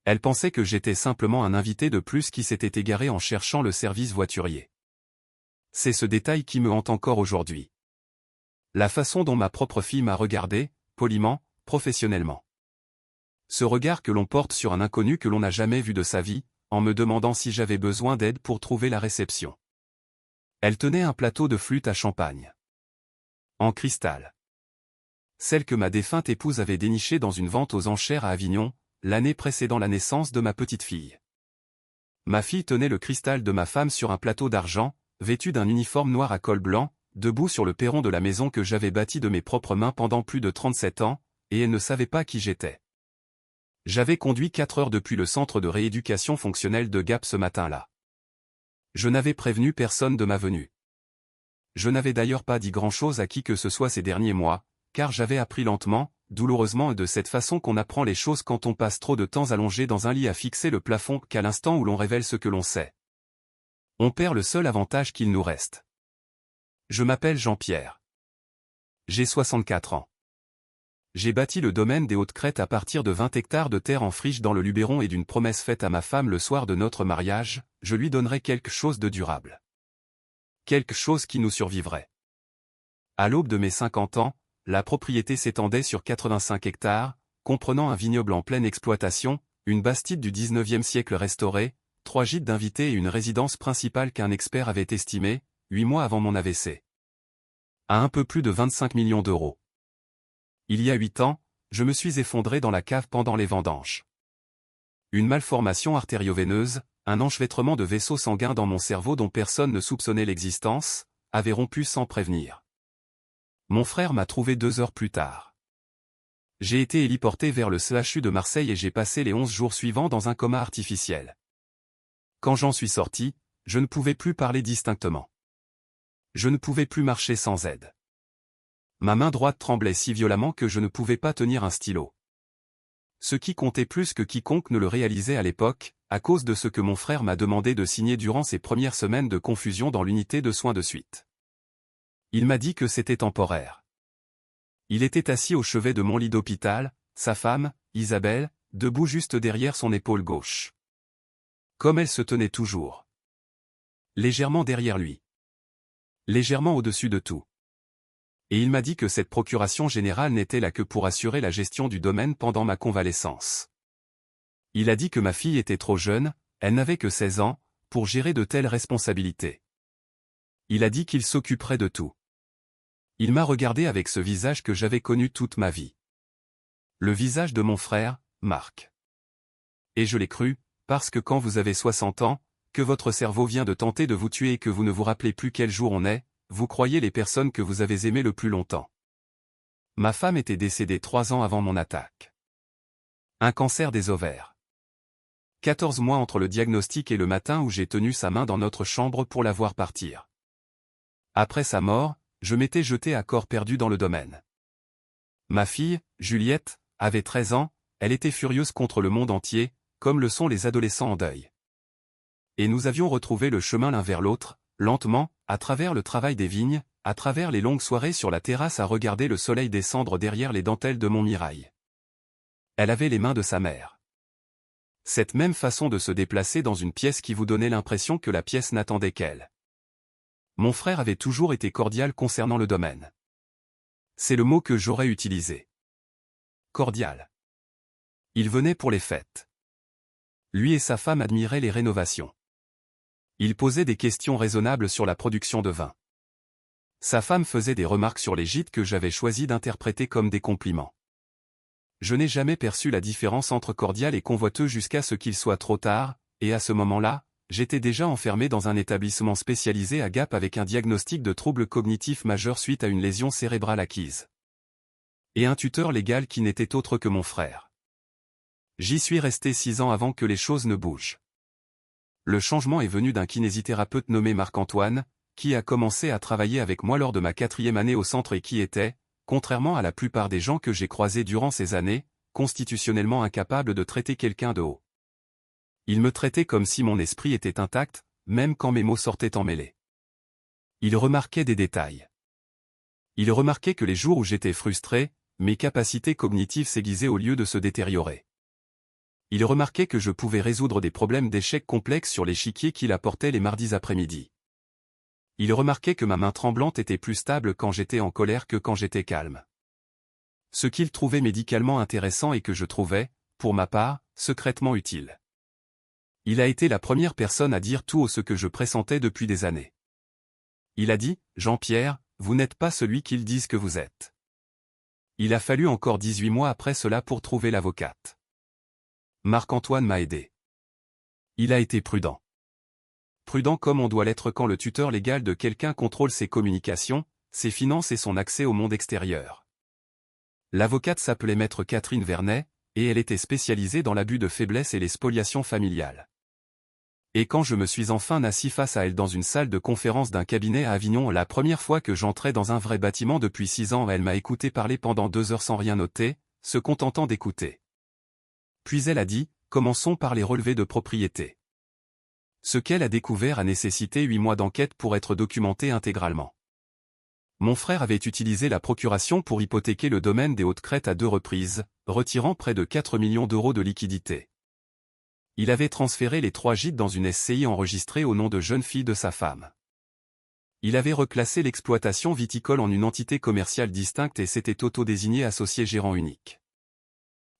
Elle pensait que j'étais simplement un invité de plus qui s'était égaré en cherchant le service voiturier. C'est ce détail qui me hante encore aujourd'hui. La façon dont ma propre fille m'a regardé, poliment, professionnellement. Ce regard que l'on porte sur un inconnu que l'on n'a jamais vu de sa vie, en me demandant si j'avais besoin d'aide pour trouver la réception. Elle tenait un plateau de flûte à champagne. En cristal. Celle que ma défunte épouse avait dénichée dans une vente aux enchères à Avignon, l'année précédant la naissance de ma petite fille. Ma fille tenait le cristal de ma femme sur un plateau d'argent, vêtue d'un uniforme noir à col blanc, debout sur le perron de la maison que j'avais bâtie de mes propres mains pendant plus de 37 ans, et elle ne savait pas qui j'étais. J'avais conduit 4 heures depuis le centre de rééducation fonctionnelle de Gap ce matin-là. Je n'avais prévenu personne de ma venue. Je n'avais d'ailleurs pas dit grand-chose à qui que ce soit ces derniers mois, car j'avais appris lentement, douloureusement et de cette façon qu'on apprend les choses quand on passe trop de temps allongé dans un lit à fixer le plafond qu'à l'instant où l'on révèle ce que l'on sait. On perd le seul avantage qu'il nous reste. Je m'appelle Jean-Pierre. J'ai 64 ans. J'ai bâti le domaine des Hautes-Crêtes à partir de 20 hectares de terre en friche dans le Luberon et d'une promesse faite à ma femme le soir de notre mariage, je lui donnerai quelque chose de durable. Quelque chose qui nous survivrait. À l'aube de mes 50 ans, la propriété s'étendait sur 85 hectares, comprenant un vignoble en pleine exploitation, une bastide du 19e siècle restaurée, 3 gîtes d'invités et une résidence principale qu'un expert avait estimée, 8 mois avant mon AVC. À un peu plus de 25 millions d'euros. Il y a 8 ans, je me suis effondré dans la cave pendant les vendanges. Une malformation artério-veineuse, un enchevêtrement de vaisseaux sanguins dans mon cerveau dont personne ne soupçonnait l'existence, avait rompu sans prévenir. Mon frère m'a trouvé 2 heures plus tard. J'ai été héliporté vers le CHU de Marseille et j'ai passé les 11 jours suivants dans un coma artificiel. Quand j'en suis sorti, je ne pouvais plus parler distinctement. Je ne pouvais plus marcher sans aide. Ma main droite tremblait si violemment que je ne pouvais pas tenir un stylo. Ce qui comptait plus que quiconque ne le réalisait à l'époque, à cause de ce que mon frère m'a demandé de signer durant ces premières semaines de confusion dans l'unité de soins de suite. Il m'a dit que c'était temporaire. Il était assis au chevet de mon lit d'hôpital, sa femme, Isabelle, debout juste derrière son épaule gauche. Comme elle se tenait toujours. Légèrement derrière lui. Légèrement au-dessus de tout. Et il m'a dit que cette procuration générale n'était là que pour assurer la gestion du domaine pendant ma convalescence. Il a dit que ma fille était trop jeune, elle n'avait que 16 ans, pour gérer de telles responsabilités. Il a dit qu'il s'occuperait de tout. Il m'a regardé avec ce visage que j'avais connu toute ma vie. Le visage de mon frère, Marc. Et je l'ai cru, parce que quand vous avez 60 ans, que votre cerveau vient de tenter de vous tuer et que vous ne vous rappelez plus quel jour on est, vous croyez les personnes que vous avez aimées le plus longtemps. Ma femme était décédée 3 ans avant mon attaque. Un cancer des ovaires. 14 mois entre le diagnostic et le matin où j'ai tenu sa main dans notre chambre pour la voir partir. Après sa mort, je m'étais jeté à corps perdu dans le domaine. Ma fille, Juliette, avait 13 ans, elle était furieuse contre le monde entier, comme le sont les adolescents en deuil. Et nous avions retrouvé le chemin l'un vers l'autre, lentement, à travers le travail des vignes, à travers les longues soirées sur la terrasse à regarder le soleil descendre derrière les dentelles de Montmirail. Elle avait les mains de sa mère. Cette même façon de se déplacer dans une pièce qui vous donnait l'impression que la pièce n'attendait qu'elle. Mon frère avait toujours été cordial concernant le domaine. C'est le mot que j'aurais utilisé. Cordial. Il venait pour les fêtes. Lui et sa femme admiraient les rénovations. Il posait des questions raisonnables sur la production de vin. Sa femme faisait des remarques sur les gîtes que j'avais choisi d'interpréter comme des compliments. Je n'ai jamais perçu la différence entre cordial et convoiteux jusqu'à ce qu'il soit trop tard, et à ce moment-là, j'étais déjà enfermé dans un établissement spécialisé à Gap avec un diagnostic de troubles cognitifs majeurs suite à une lésion cérébrale acquise. Et un tuteur légal qui n'était autre que mon frère. J'y suis resté 6 ans avant que les choses ne bougent. Le changement est venu d'un kinésithérapeute nommé Marc-Antoine, qui a commencé à travailler avec moi lors de ma 4e année au centre et qui était, contrairement à la plupart des gens que j'ai croisés durant ces années, constitutionnellement incapable de traiter quelqu'un de haut. Il me traitait comme si mon esprit était intact, même quand mes mots sortaient emmêlés. Il remarquait des détails. Il remarquait que les jours où j'étais frustré, mes capacités cognitives s'aiguisaient au lieu de se détériorer. Il remarquait que je pouvais résoudre des problèmes d'échecs complexes sur l'échiquier qu'il apportait les mardis après-midi. Il remarquait que ma main tremblante était plus stable quand j'étais en colère que quand j'étais calme. Ce qu'il trouvait médicalement intéressant et que je trouvais, pour ma part, secrètement utile. Il a été la première personne à dire tout haut ce que je pressentais depuis des années. Il a dit, « Jean-Pierre, vous n'êtes pas celui qu'ils disent que vous êtes. » Il a fallu encore 18 mois après cela pour trouver l'avocate. Marc-Antoine m'a aidé. Il a été prudent. Prudent comme on doit l'être quand le tuteur légal de quelqu'un contrôle ses communications, ses finances et son accès au monde extérieur. L'avocate s'appelait Maître Catherine Vernet, et elle était spécialisée dans l'abus de faiblesse et les spoliations familiales. Et quand je me suis enfin assis face à elle dans une salle de conférence d'un cabinet à Avignon la première fois que j'entrais dans un vrai bâtiment depuis 6 ans, elle m'a écouté parler pendant 2 heures sans rien noter, se contentant d'écouter. Puis elle a dit, commençons par les relevés de propriété. Ce qu'elle a découvert a nécessité 8 mois d'enquête pour être documenté intégralement. Mon frère avait utilisé la procuration pour hypothéquer le domaine des Hautes-Crêtes à 2 reprises, retirant près de 4 millions d'euros de liquidités. Il avait transféré les 3 gîtes dans une SCI enregistrée au nom de jeune fille de sa femme. Il avait reclassé l'exploitation viticole en une entité commerciale distincte et s'était auto-désigné associé gérant unique.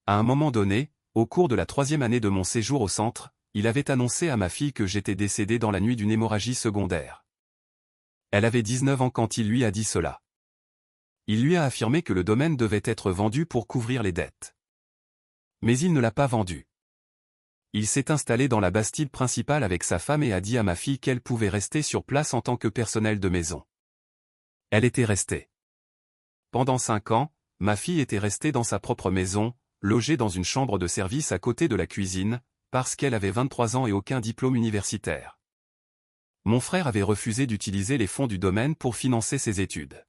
À un moment donné, au cours de la 3e année de mon séjour au centre, il avait annoncé à ma fille que j'étais décédé dans la nuit d'une hémorragie secondaire. Elle avait 19 ans quand il lui a dit cela. Il lui a affirmé que le domaine devait être vendu pour couvrir les dettes. Mais il ne l'a pas vendu. Il s'est installé dans la bastide principale avec sa femme et a dit à ma fille qu'elle pouvait rester sur place en tant que personnel de maison. Elle était restée. Pendant 5 ans, ma fille était restée dans sa propre maison, logée dans une chambre de service à côté de la cuisine, parce qu'elle avait 23 ans et aucun diplôme universitaire. Mon frère avait refusé d'utiliser les fonds du domaine pour financer ses études.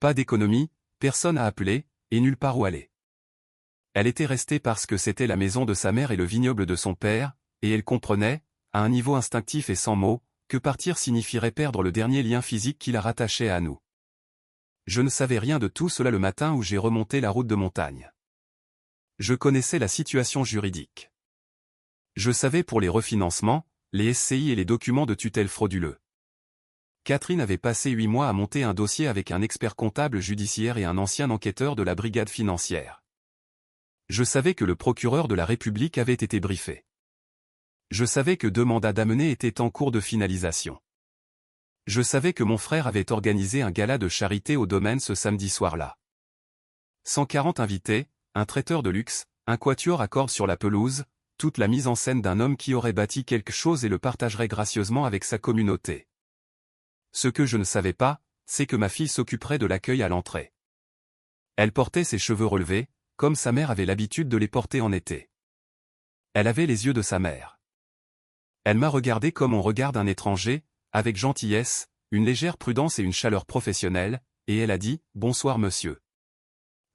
Pas d'économie, personne à appeler, et nulle part où aller. Elle était restée parce que c'était la maison de sa mère et le vignoble de son père, et elle comprenait, à un niveau instinctif et sans mots, que partir signifierait perdre le dernier lien physique qui la rattachait à nous. Je ne savais rien de tout cela le matin où j'ai remonté la route de montagne. Je connaissais la situation juridique. Je savais pour les refinancements, les SCI et les documents de tutelle frauduleux. Catherine avait passé 8 mois à monter un dossier avec un expert comptable judiciaire et un ancien enquêteur de la brigade financière. Je savais que le procureur de la République avait été briefé. Je savais que 2 mandats d'amener étaient en cours de finalisation. Je savais que mon frère avait organisé un gala de charité au domaine ce samedi soir-là. 140 invités, un traiteur de luxe, un quatuor à cordes sur la pelouse, toute la mise en scène d'un homme qui aurait bâti quelque chose et le partagerait gracieusement avec sa communauté. Ce que je ne savais pas, c'est que ma fille s'occuperait de l'accueil à l'entrée. Elle portait ses cheveux relevés, comme sa mère avait l'habitude de les porter en été. Elle avait les yeux de sa mère. Elle m'a regardé comme on regarde un étranger, avec gentillesse, une légère prudence et une chaleur professionnelle, et elle a dit « Bonsoir monsieur.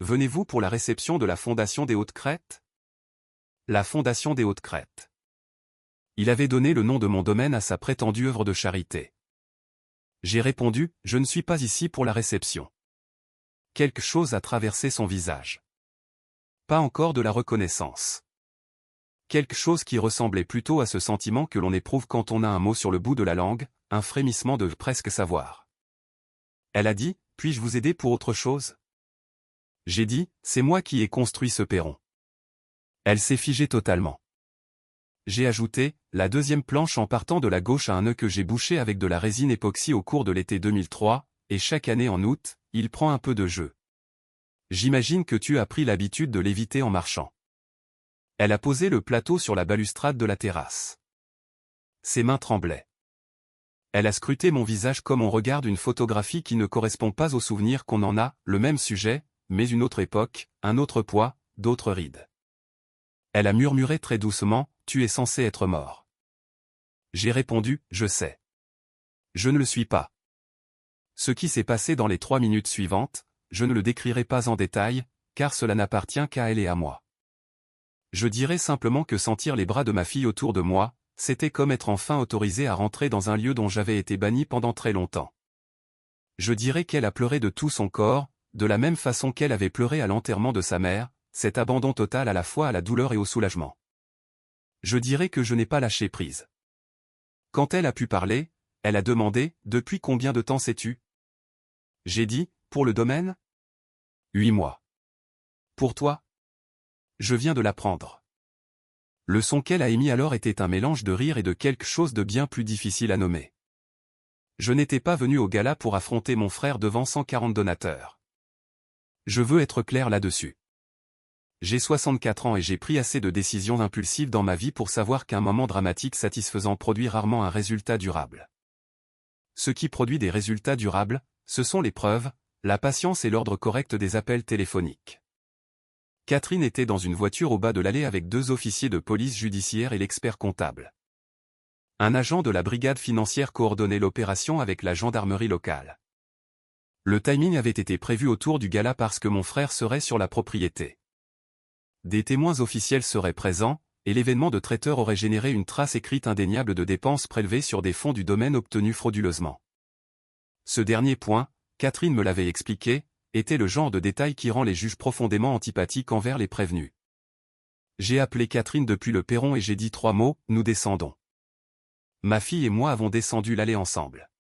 Venez-vous pour la réception de la Fondation des Hautes-Crêtes » La Fondation des Hautes-Crêtes. Il avait donné le nom de mon domaine à sa prétendue œuvre de charité. J'ai répondu « Je ne suis pas ici pour la réception. » Quelque chose a traversé son visage. Pas encore de la reconnaissance. Quelque chose qui ressemblait plutôt à ce sentiment que l'on éprouve quand on a un mot sur le bout de la langue, un frémissement de presque savoir. Elle a dit « Puis-je vous aider pour autre chose ?» J'ai dit « C'est moi qui ai construit ce perron. » Elle s'est figée totalement. J'ai ajouté « La 2e planche en partant de la gauche à un nœud que j'ai bouché avec de la résine époxy au cours de l'été 2003, et chaque année en août, il prend un peu de jeu. J'imagine que tu as pris l'habitude de l'éviter en marchant. » Elle a posé le plateau sur la balustrade de la terrasse. Ses mains tremblaient. Elle a scruté mon visage comme on regarde une photographie qui ne correspond pas au souvenir qu'on en a, le même sujet, mais une autre époque, un autre poids, d'autres rides. Elle a murmuré très doucement, « Tu es censé être mort. » J'ai répondu, « Je sais. Je ne le suis pas. » Ce qui s'est passé dans les 3 minutes suivantes, je ne le décrirai pas en détail, car cela n'appartient qu'à elle et à moi. Je dirais simplement que sentir les bras de ma fille autour de moi, c'était comme être enfin autorisé à rentrer dans un lieu dont j'avais été banni pendant très longtemps. Je dirais qu'elle a pleuré de tout son corps, de la même façon qu'elle avait pleuré à l'enterrement de sa mère, cet abandon total à la fois à la douleur et au soulagement. Je dirais que je n'ai pas lâché prise. Quand elle a pu parler, elle a demandé « Depuis combien de temps sais-tu » J'ai dit « Pour le domaine » 8 mois. Pour toi ? Je viens de l'apprendre. Le son qu'elle a émis alors était un mélange de rire et de quelque chose de bien plus difficile à nommer. Je n'étais pas venu au gala pour affronter mon frère devant 140 donateurs. Je veux être clair là-dessus. J'ai 64 ans et j'ai pris assez de décisions impulsives dans ma vie pour savoir qu'un moment dramatique satisfaisant produit rarement un résultat durable. Ce qui produit des résultats durables, ce sont les preuves, la patience et l'ordre correct des appels téléphoniques. Catherine était dans une voiture au bas de l'allée avec 2 officiers de police judiciaire et l'expert comptable. Un agent de la brigade financière coordonnait l'opération avec la gendarmerie locale. Le timing avait été prévu autour du gala parce que mon frère serait sur la propriété. Des témoins officiels seraient présents, et l'événement de traiteur aurait généré une trace écrite indéniable de dépenses prélevées sur des fonds du domaine obtenus frauduleusement. Ce dernier point, Catherine me l'avait expliqué, était le genre de détail qui rend les juges profondément antipathiques envers les prévenus. J'ai appelé Catherine depuis le perron et j'ai dit 3 mots, nous descendons. Ma fille et moi avons descendu l'allée ensemble.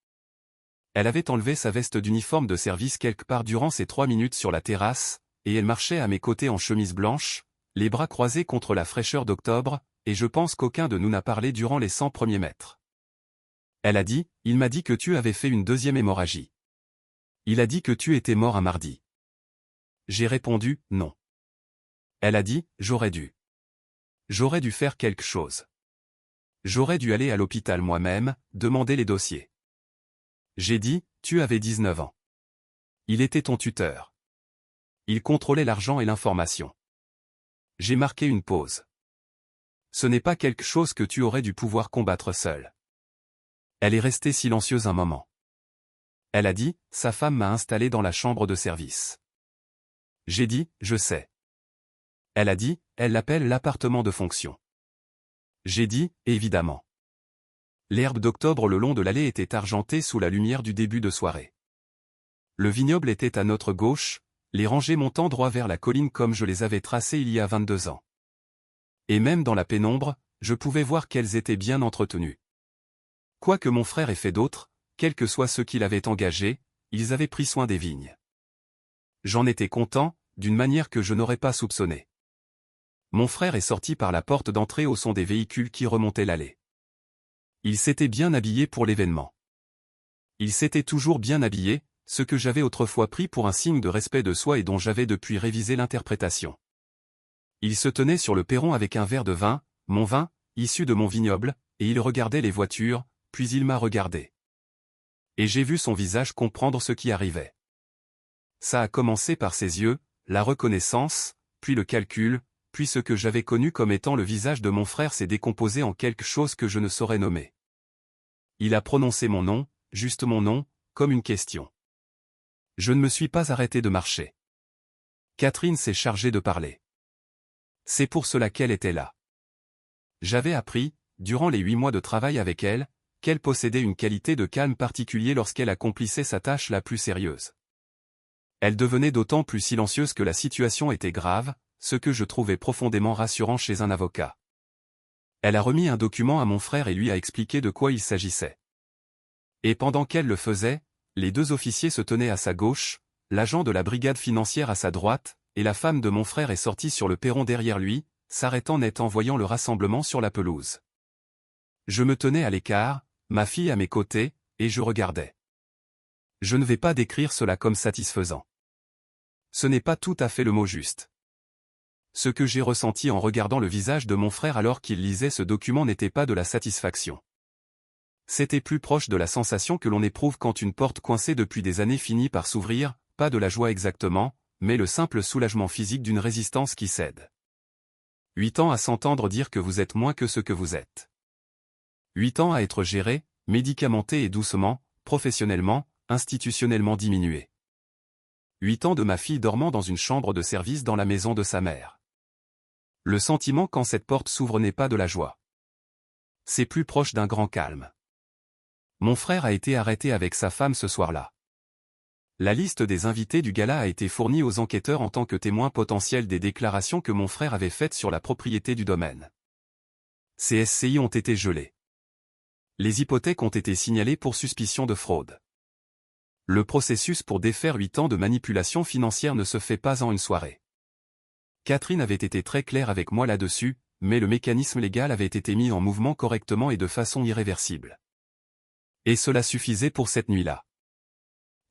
Elle avait enlevé sa veste d'uniforme de service quelque part durant ces 3 minutes sur la terrasse, et elle marchait à mes côtés en chemise blanche, les bras croisés contre la fraîcheur d'octobre, et je pense qu'aucun de nous n'a parlé durant les 100 premiers mètres. Elle a dit, il m'a dit que tu avais fait une 2e hémorragie. Il a dit que tu étais mort un mardi. J'ai répondu, non. Elle a dit, j'aurais dû. J'aurais dû faire quelque chose. J'aurais dû aller à l'hôpital moi-même, demander les dossiers. J'ai dit, tu avais 19 ans. Il était ton tuteur. Il contrôlait l'argent et l'information. J'ai marqué une pause. Ce n'est pas quelque chose que tu aurais dû pouvoir combattre seul. Elle est restée silencieuse un moment. Elle a dit, sa femme m'a installé dans la chambre de service. J'ai dit, je sais. Elle a dit, elle l'appelle l'appartement de fonction. J'ai dit, évidemment. L'herbe d'octobre le long de l'allée était argentée sous la lumière du début de soirée. Le vignoble était à notre gauche, les rangées montant droit vers la colline comme je les avais tracées il y a 22 ans. Et même dans la pénombre, je pouvais voir qu'elles étaient bien entretenues. Quoi que mon frère ait fait d'autre, quels que soient ceux qui l'avaient engagé, ils avaient pris soin des vignes. J'en étais content, d'une manière que je n'aurais pas soupçonnée. Mon frère est sorti par la porte d'entrée au son des véhicules qui remontaient l'allée. Il s'était bien habillé pour l'événement. Il s'était toujours bien habillé, ce que j'avais autrefois pris pour un signe de respect de soi et dont j'avais depuis révisé l'interprétation. Il se tenait sur le perron avec un verre de vin, mon vin, issu de mon vignoble, et il regardait les voitures, puis il m'a regardé. Et j'ai vu son visage comprendre ce qui arrivait. Ça a commencé par ses yeux, la reconnaissance, puis le calcul, puis ce que j'avais connu comme étant le visage de mon frère s'est décomposé en quelque chose que je ne saurais nommer. Il a prononcé mon nom, juste mon nom, comme une question. Je ne me suis pas arrêté de marcher. Catherine s'est chargée de parler. C'est pour cela qu'elle était là. J'avais appris, durant les 8 mois de travail avec elle, qu'elle possédait une qualité de calme particulier lorsqu'elle accomplissait sa tâche la plus sérieuse. Elle devenait d'autant plus silencieuse que la situation était grave, ce que je trouvais profondément rassurant chez un avocat. Elle a remis un document à mon frère et lui a expliqué de quoi il s'agissait. Et pendant qu'elle le faisait, les 2 officiers se tenaient à sa gauche, l'agent de la brigade financière à sa droite, et la femme de mon frère est sortie sur le perron derrière lui, s'arrêtant net en voyant le rassemblement sur la pelouse. Je me tenais à l'écart, ma fille à mes côtés, et je regardais. Je ne vais pas décrire cela comme satisfaisant. Ce n'est pas tout à fait le mot juste. Ce que j'ai ressenti en regardant le visage de mon frère alors qu'il lisait ce document n'était pas de la satisfaction. C'était plus proche de la sensation que l'on éprouve quand une porte coincée depuis des années finit par s'ouvrir, pas de la joie exactement, mais le simple soulagement physique d'une résistance qui cède. 8 ans à s'entendre dire que vous êtes moins que ce que vous êtes. 8 ans à être géré, médicamenté et doucement, professionnellement, institutionnellement diminué. 8 ans de ma fille dormant dans une chambre de service dans la maison de sa mère. Le sentiment quand cette porte s'ouvre n'est pas de la joie. C'est plus proche d'un grand calme. Mon frère a été arrêté avec sa femme ce soir-là. La liste des invités du gala a été fournie aux enquêteurs en tant que témoins potentiels des déclarations que mon frère avait faites sur la propriété du domaine. Ces SCI ont été gelés. Les hypothèques ont été signalées pour suspicion de fraude. Le processus pour défaire 8 ans de manipulation financière ne se fait pas en une soirée. Catherine avait été très claire avec moi là-dessus, mais le mécanisme légal avait été mis en mouvement correctement et de façon irréversible. Et cela suffisait pour cette nuit-là.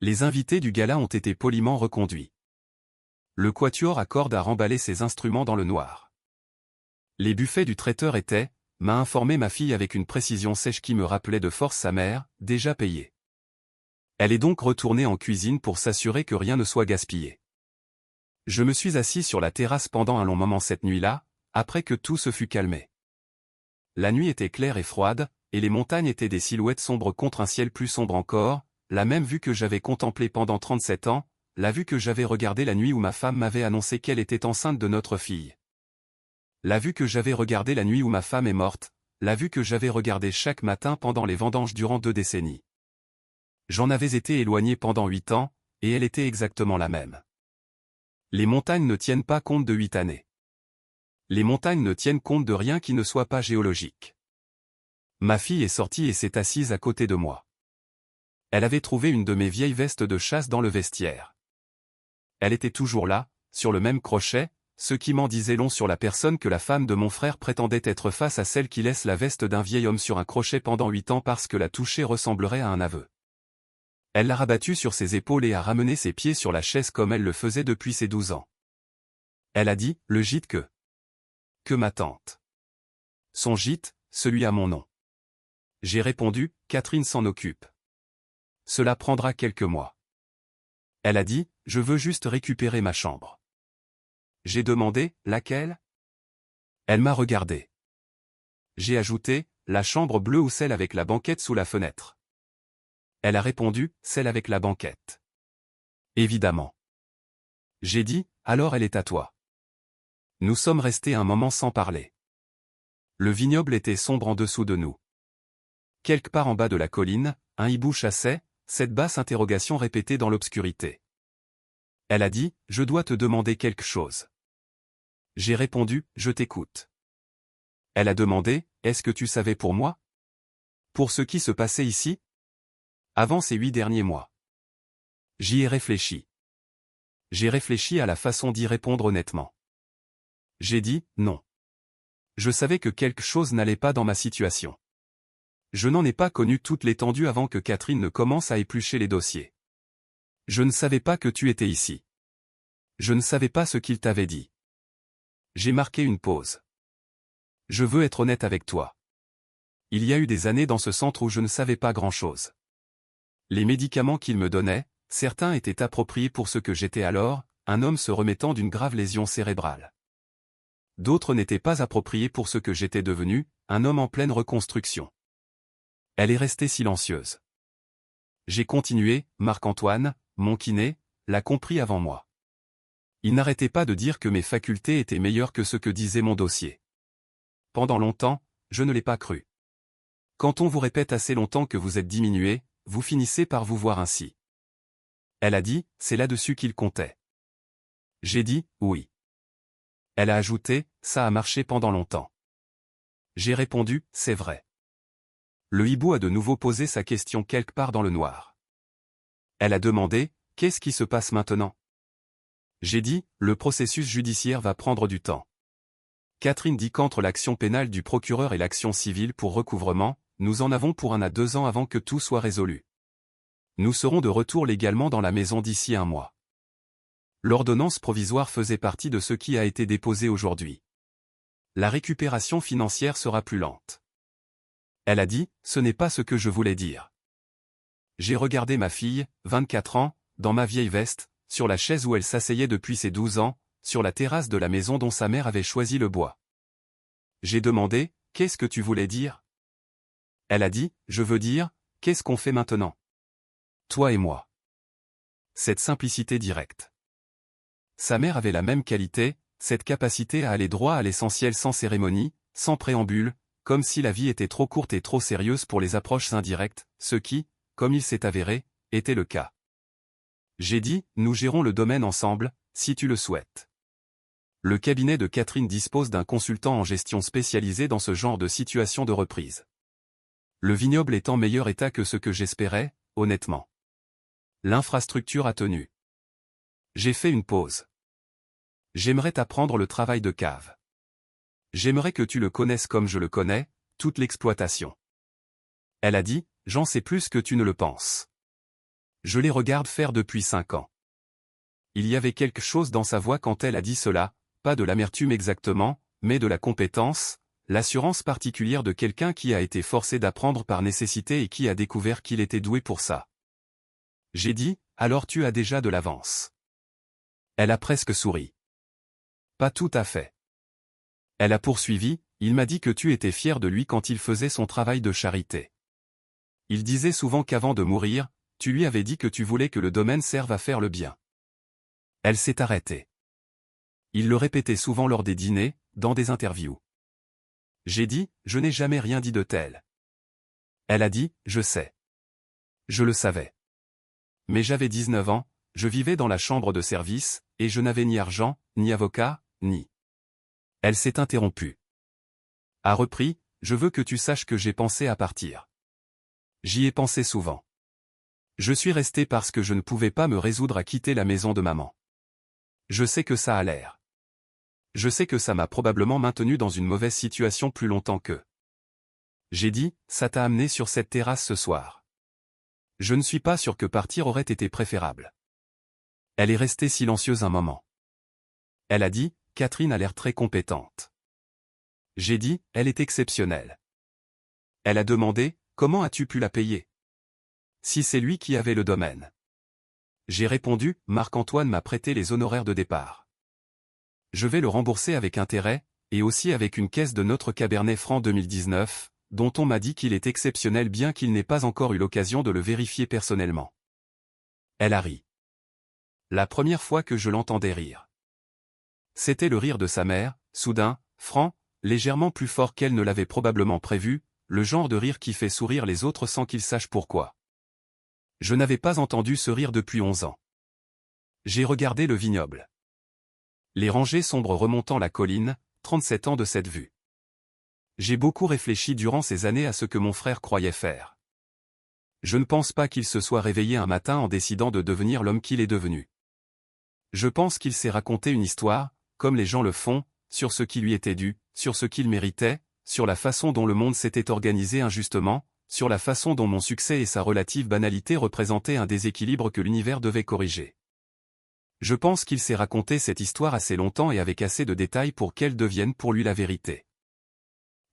Les invités du gala ont été poliment reconduits. Le quatuor accorde à remballer ses instruments dans le noir. Les buffets du traiteur étaient, m'a informé ma fille avec une précision sèche qui me rappelait de force sa mère, déjà payée. Elle est donc retournée en cuisine pour s'assurer que rien ne soit gaspillé. Je me suis assis sur la terrasse pendant un long moment cette nuit-là, après que tout se fut calmé. La nuit était claire et froide, et les montagnes étaient des silhouettes sombres contre un ciel plus sombre encore, la même vue que j'avais contemplée pendant 37 ans, la vue que j'avais regardée la nuit où ma femme m'avait annoncé qu'elle était enceinte de notre fille. La vue que j'avais regardée la nuit où ma femme est morte, la vue que j'avais regardée chaque matin pendant les vendanges durant 2 décennies. J'en avais été éloigné pendant 8 ans, et elle était exactement la même. Les montagnes ne tiennent pas compte de 8 années. Les montagnes ne tiennent compte de rien qui ne soit pas géologique. Ma fille est sortie et s'est assise à côté de moi. Elle avait trouvé une de mes vieilles vestes de chasse dans le vestiaire. Elle était toujours là, sur le même crochet, ce qui m'en disait long sur la personne que la femme de mon frère prétendait être face à celle qui laisse la veste d'un vieil homme sur un crochet pendant 8 ans parce que la toucher ressemblerait à un aveu. Elle l'a rabattue sur ses épaules et a ramené ses pieds sur la chaise comme elle le faisait depuis ses 12 ans. Elle a dit, le gîte que ma tante. Son gîte, celui à mon nom. J'ai répondu, Catherine s'en occupe. Cela prendra quelques mois. Elle a dit, je veux juste récupérer ma chambre. J'ai demandé, laquelle? Elle m'a regardé. J'ai ajouté, la chambre bleue ou celle avec la banquette sous la fenêtre. Elle a répondu, celle avec la banquette. Évidemment. J'ai dit, alors elle est à toi. Nous sommes restés un moment sans parler. Le vignoble était sombre en dessous de nous. Quelque part en bas de la colline, un hibou chassait, cette basse interrogation répétée dans l'obscurité. Elle a dit, je dois te demander quelque chose. J'ai répondu, je t'écoute. Elle a demandé, est-ce que tu savais pour moi? Pour ce qui se passait ici? Avant ces 8 derniers mois. J'y ai réfléchi. J'ai réfléchi à la façon d'y répondre honnêtement. J'ai dit, non. Je savais que quelque chose n'allait pas dans ma situation. Je n'en ai pas connu toute l'étendue avant que Catherine ne commence à éplucher les dossiers. Je ne savais pas que tu étais ici. Je ne savais pas ce qu'il t'avait dit. J'ai marqué une pause. Je veux être honnête avec toi. Il y a eu des années dans ce centre où je ne savais pas grand-chose. Les médicaments qu'il me donnait, certains étaient appropriés pour ce que j'étais alors, un homme se remettant d'une grave lésion cérébrale. D'autres n'étaient pas appropriés pour ce que j'étais devenu, un homme en pleine reconstruction. Elle est restée silencieuse. J'ai continué, Marc-Antoine, mon kiné, l'a compris avant moi. Il n'arrêtait pas de dire que mes facultés étaient meilleures que ce que disait mon dossier. Pendant longtemps, je ne l'ai pas cru. Quand on vous répète assez longtemps que vous êtes diminué, vous finissez par vous voir ainsi. Elle a dit, c'est là-dessus qu'il comptait. J'ai dit, oui. Elle a ajouté, ça a marché pendant longtemps. J'ai répondu, c'est vrai. Le hibou a de nouveau posé sa question quelque part dans le noir. Elle a demandé, qu'est-ce qui se passe maintenant? J'ai dit, le processus judiciaire va prendre du temps. Catherine dit qu'entre l'action pénale du procureur et l'action civile pour recouvrement, nous en avons pour 1 à 2 ans avant que tout soit résolu. Nous serons de retour légalement dans la maison d'ici 1 mois. L'ordonnance provisoire faisait partie de ce qui a été déposé aujourd'hui. La récupération financière sera plus lente. Elle a dit, ce n'est pas ce que je voulais dire. J'ai regardé ma fille, 24 ans, dans ma vieille veste, sur la chaise où elle s'asseyait depuis ses 12 ans, sur la terrasse de la maison dont sa mère avait choisi le bois. J'ai demandé, qu'est-ce que tu voulais dire? Elle a dit, je veux dire, qu'est-ce qu'on fait maintenant? Toi et moi. Cette simplicité directe. Sa mère avait la même qualité, cette capacité à aller droit à l'essentiel sans cérémonie, sans préambule, comme si la vie était trop courte et trop sérieuse pour les approches indirectes, ce qui, comme il s'est avéré, était le cas. J'ai dit, nous gérons le domaine ensemble, si tu le souhaites. Le cabinet de Catherine dispose d'un consultant en gestion spécialisé dans ce genre de situation de reprise. Le vignoble est en meilleur état que ce que j'espérais, honnêtement. L'infrastructure a tenu. J'ai fait une pause. J'aimerais t'apprendre le travail de cave. J'aimerais que tu le connaisses comme je le connais, toute l'exploitation. Elle a dit, j'en sais plus que tu ne le penses. Je les regarde faire depuis 5 ans. Il y avait quelque chose dans sa voix quand elle a dit cela, pas de l'amertume exactement, mais de la compétence, l'assurance particulière de quelqu'un qui a été forcé d'apprendre par nécessité et qui a découvert qu'il était doué pour ça. J'ai dit, alors tu as déjà de l'avance. Elle a presque souri. Pas tout à fait. Elle a poursuivi, il m'a dit que tu étais fier de lui quand il faisait son travail de charité. Il disait souvent qu'avant de mourir, tu lui avais dit que tu voulais que le domaine serve à faire le bien. Elle s'est arrêtée. Il le répétait souvent lors des dîners, dans des interviews. J'ai dit, je n'ai jamais rien dit de tel. Elle a dit, je sais. Je le savais. Mais j'avais 19 ans, je vivais dans la chambre de service, et je n'avais ni argent, ni avocat, ni... Elle s'est interrompue. A repris, je veux que tu saches que j'ai pensé à partir. J'y ai pensé souvent. Je suis resté parce que je ne pouvais pas me résoudre à quitter la maison de maman. Je sais que ça a l'air. Je sais que ça m'a probablement maintenu dans une mauvaise situation plus longtemps que... J'ai dit, ça t'a amené sur cette terrasse ce soir. Je ne suis pas sûr que partir aurait été préférable. Elle est restée silencieuse un moment. Elle a dit, Catherine a l'air très compétente. J'ai dit, elle est exceptionnelle. Elle a demandé, comment as-tu pu la payer? Si c'est lui qui avait le domaine. J'ai répondu, Marc-Antoine m'a prêté les honoraires de départ. Je vais le rembourser avec intérêt, et aussi avec une caisse de notre Cabernet Franc 2019, dont on m'a dit qu'il est exceptionnel bien qu'il n'ait pas encore eu l'occasion de le vérifier personnellement. Elle a ri. La première fois que je l'entendais rire. C'était le rire de sa mère, soudain, franc, légèrement plus fort qu'elle ne l'avait probablement prévu, le genre de rire qui fait sourire les autres sans qu'ils sachent pourquoi. Je n'avais pas entendu ce rire depuis 11 ans. J'ai regardé le vignoble. Les rangées sombres remontant la colline, 37 ans de cette vue. J'ai beaucoup réfléchi durant ces années à ce que mon frère croyait faire. Je ne pense pas qu'il se soit réveillé un matin en décidant de devenir l'homme qu'il est devenu. Je pense qu'il s'est raconté une histoire, comme les gens le font, sur ce qui lui était dû, sur ce qu'il méritait, sur la façon dont le monde s'était organisé injustement, sur la façon dont mon succès et sa relative banalité représentaient un déséquilibre que l'univers devait corriger. Je pense qu'il s'est raconté cette histoire assez longtemps et avec assez de détails pour qu'elle devienne pour lui la vérité.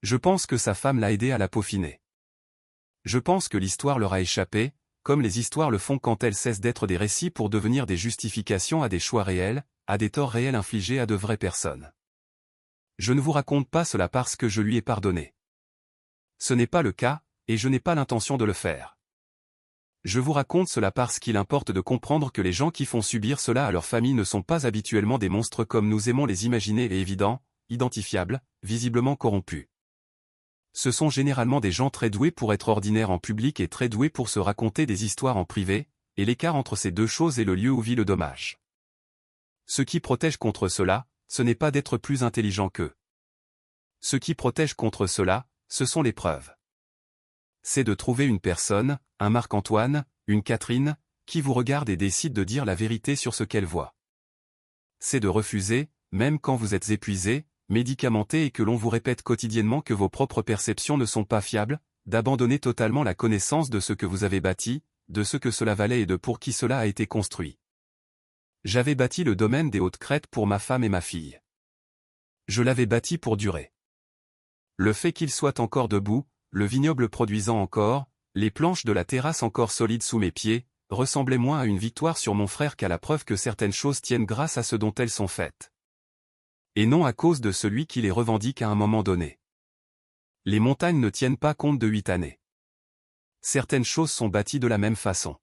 Je pense que sa femme l'a aidé à la peaufiner. Je pense que l'histoire leur a échappé, comme les histoires le font quand elles cessent d'être des récits pour devenir des justifications à des choix réels, à des torts réels infligés à de vraies personnes. Je ne vous raconte pas cela parce que je lui ai pardonné. Ce n'est pas le cas, et je n'ai pas l'intention de le faire. Je vous raconte cela parce qu'il importe de comprendre que les gens qui font subir cela à leur famille ne sont pas habituellement des monstres comme nous aimons les imaginer et évidents, identifiables, visiblement corrompus. Ce sont généralement des gens très doués pour être ordinaires en public et très doués pour se raconter des histoires en privé, et l'écart entre ces deux choses est le lieu où vit le dommage. Ce qui protège contre cela, ce n'est pas d'être plus intelligent qu'eux. Ce qui protège contre cela, ce sont les preuves. C'est de trouver une personne, un Marc-Antoine, une Catherine, qui vous regarde et décide de dire la vérité sur ce qu'elle voit. C'est de refuser, même quand vous êtes épuisé, médicamenté et que l'on vous répète quotidiennement que vos propres perceptions ne sont pas fiables, d'abandonner totalement la connaissance de ce que vous avez bâti, de ce que cela valait et de pour qui cela a été construit. J'avais bâti le domaine des Hautes-Crêtes pour ma femme et ma fille. Je l'avais bâti pour durer. Le fait qu'il soit encore debout, le vignoble produisant encore, les planches de la terrasse encore solides sous mes pieds, ressemblaient moins à une victoire sur mon frère qu'à la preuve que certaines choses tiennent grâce à ce dont elles sont faites. Et non à cause de celui qui les revendique à un moment donné. Les montagnes ne tiennent pas compte de 8 années. Certaines choses sont bâties de la même façon.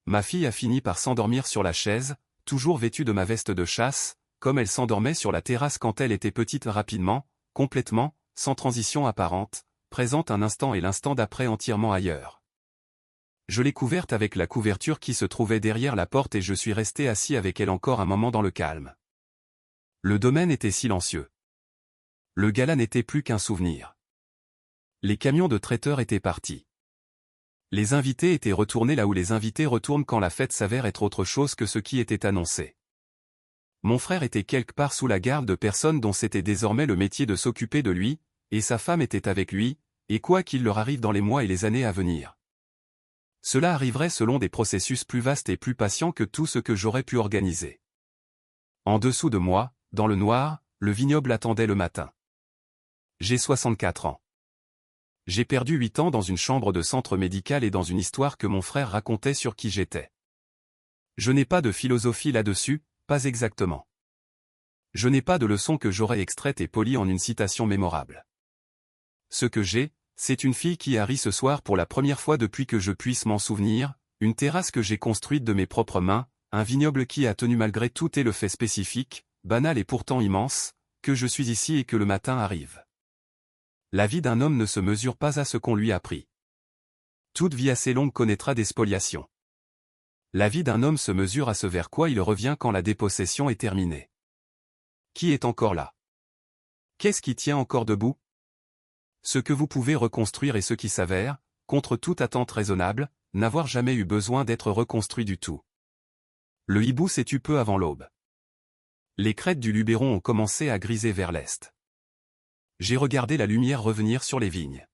Ma fille a fini par s'endormir sur la chaise, toujours vêtue de ma veste de chasse, comme elle s'endormait sur la terrasse quand elle était petite rapidement, complètement, sans transition apparente, présente un instant et l'instant d'après entièrement ailleurs. Je l'ai couverte avec la couverture qui se trouvait derrière la porte et je suis resté assis avec elle encore un moment dans le calme. Le domaine était silencieux. Le gala n'était plus qu'un souvenir. Les camions de traiteurs étaient partis. Les invités étaient retournés là où les invités retournent quand la fête s'avère être autre chose que ce qui était annoncé. Mon frère était quelque part sous la garde de personnes dont c'était désormais le métier de s'occuper de lui, et sa femme était avec lui, et quoi qu'il leur arrive dans les mois et les années à venir. Cela arriverait selon des processus plus vastes et plus patients que tout ce que j'aurais pu organiser. En dessous de moi, dans le noir, le vignoble attendait le matin. J'ai 64 ans. J'ai perdu 8 ans dans une chambre de centre médical et dans une histoire que mon frère racontait sur qui j'étais. Je n'ai pas de philosophie là-dessus, pas exactement. Je n'ai pas de leçon que j'aurais extraite et polie en une citation mémorable. Ce que j'ai, c'est une fille qui a ri ce soir pour la première fois depuis que je puisse m'en souvenir, une terrasse que j'ai construite de mes propres mains, un vignoble qui a tenu malgré tout et le fait spécifique, banal et pourtant immense, que je suis ici et que le matin arrive. La vie d'un homme ne se mesure pas à ce qu'on lui a pris. Toute vie assez longue connaîtra des spoliations. La vie d'un homme se mesure à ce vers quoi il revient quand la dépossession est terminée. Qui est encore là? Qu'est-ce qui tient encore debout? Ce que vous pouvez reconstruire et ce qui s'avère, contre toute attente raisonnable, n'avoir jamais eu besoin d'être reconstruit du tout. Le hibou s'est tu peu avant l'aube. Les crêtes du Luberon ont commencé à griser vers l'est. J'ai regardé la lumière revenir sur les vignes.